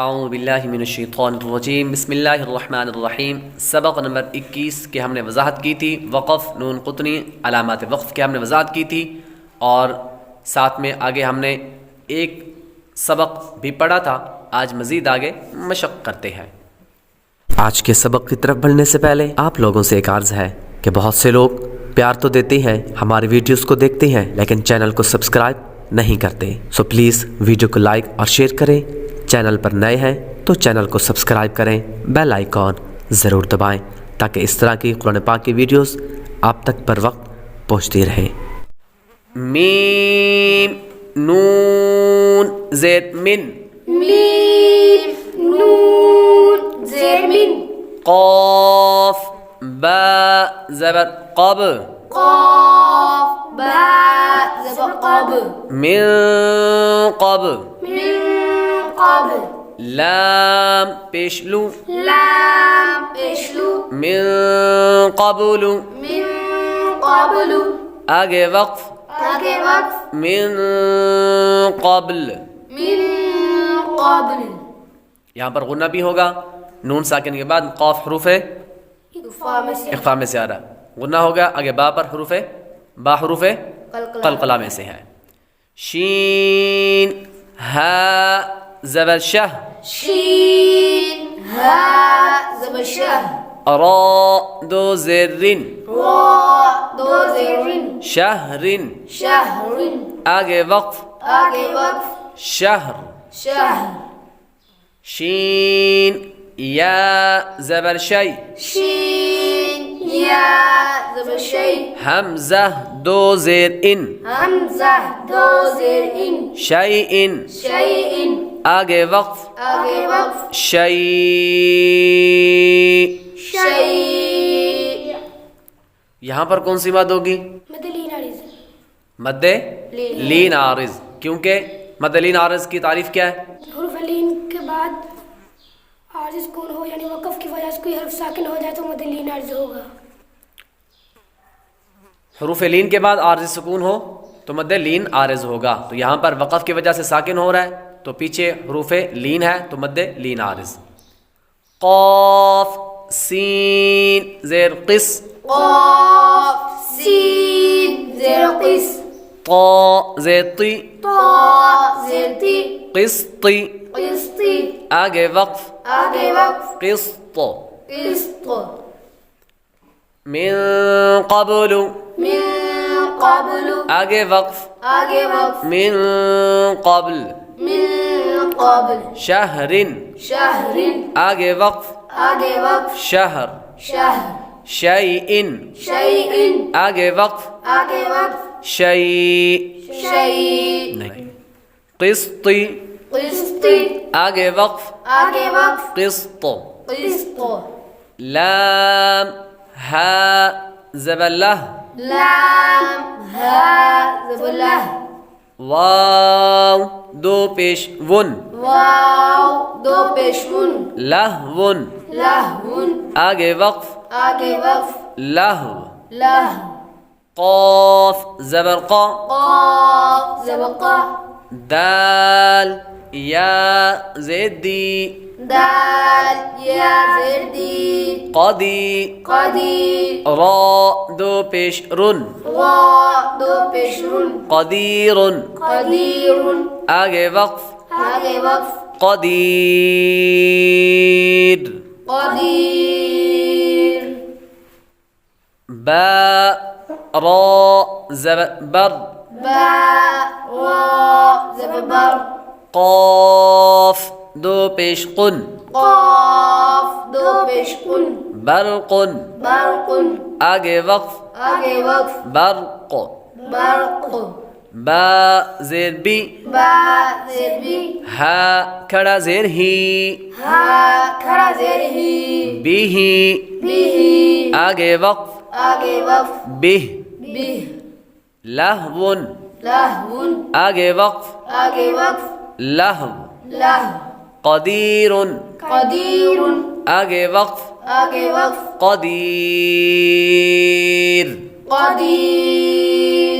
اعوذ باللہ من الشیطان الرجیم بسم اللہ الرحمن الرحیم۔ سبق نمبر 21 کے ہم نے وضاحت کی تھی، وقف، نون قطنی، علامات وقف کے ہم نے وضاحت کی تھی، اور ساتھ میں آگے ہم نے ایک سبق بھی پڑھا تھا۔ آج مزید آگے مشق کرتے ہیں۔ آج کے سبق کی طرف بڑھنے سے پہلے آپ لوگوں سے ایک عرض ہے کہ بہت سے لوگ پیار تو دیتے ہیں، ہماری ویڈیوز کو دیکھتے ہیں، لیکن چینل کو سبسکرائب نہیں کرتے۔ سو پلیز ویڈیو کو لائک اور شیئر کریں۔ چینل پر نئے ہیں تو چینل کو سبسکرائب کریں، بیل آئیکن ضرور دبائیں تاکہ اس طرح کی قرآن پاک کی ویڈیوز آپ تک پر وقت پہنچتی رہیں۔ میم نون زید من، میم نون زیر من، قاف با زبر قب، قاف با زبر قب، من قب، من قبل، لام پیش لو، لام پیشلو، من قبل، من قبل، آگے وقف، آگے وقف، من قبل، من قبل، یہاں پر غنہ بھی ہوگا، نون ساکن کے بعد قاف حروف اخفاء میں سے اخفاء میں سے آ رہا، غنہ ہوگا، آگے با پر حروف با حروف قلقلہ میں سے ہے۔ شین ہا زبر شہ، شین ہا زبر شہ، را دو زرن، را دو زیرن، شہرن، شہرن، آگے وقف، آگے وقف، شہر، شہر، شین یا زبر شی، شین یا زبر شی، حمزہ دو زیر ان، حمزہ دو زیر ان، شیئن، شیئن، آگے وقف، آگے وقف، شیء، شیء، یہاں پر کون سی مد ہوگی؟ مدلین عارض، مد لین عارض، کیونکہ مد لین عارض کی تعریف کیا ہے؟ حروف لین کے بعد عارض سکون ہو، یعنی وقف کی وجہ سے کوئی حرف ساکن ہو جائے تو مد لین عارض ہوگا۔ حروف لین کے بعد عارض سکون ہو تو مد لین عارض ہوگا، تو یہاں پر وقف کی وجہ سے ساکن ہو رہا ہے تو پیچھے حروف لین ہے تو مد لین عارض۔ قاف سین زیر قص، قاف سین زیر قص، طا زیر طی، طا زیر تی، قسطی، قسطی، آگے وقف، آگے وقف، قسط، قسط، من قبل، من قبل، آگے وقف، آگے وقف، من قبل، من قبل، شہرن، شہرن، آگے وقف، آگے وقف، شہر، شہر، شیئن، شیئن، آگے وقف، آگے وقف، شیء، شیء، نہیں، قسطی، قسطی، آگے وقف، آگے وقف، قسط، قسط، لام ہا زبر لہ، لام ہا زبر لہ، واو دو پیش ون، واو دو پیشون، لہون، لہون، آگے وقف، آگے وقف، لہو، لہو، قاف زبر قا، قاف زبر قا، دال یا زیدی، دال یا زیر دی، قدی، قدی، را دو پیش رن، را دو پیشون، قدیر، قدیر، آگے وقف، آگے وقف، قدیر، قدیر، با را زبر بر، با را زبر بر، قاف دو پیش قن، قاف دو پیشون، برق، برق، آگے وقف، آگے وقف، برق، برق، با زیر بی، با زیر بی، ہا کھڑا زیر ہی، ہا کھڑا زیر ہی، بی ہی، بھی، آگے وقف، آگے وقف، بہ، بھی، لہون، لہون، آگے وقف، آگے وقف، لہو، لہو، قدیر، قدیر، آگے وقف، آگے وقف، قدیر، قدیر،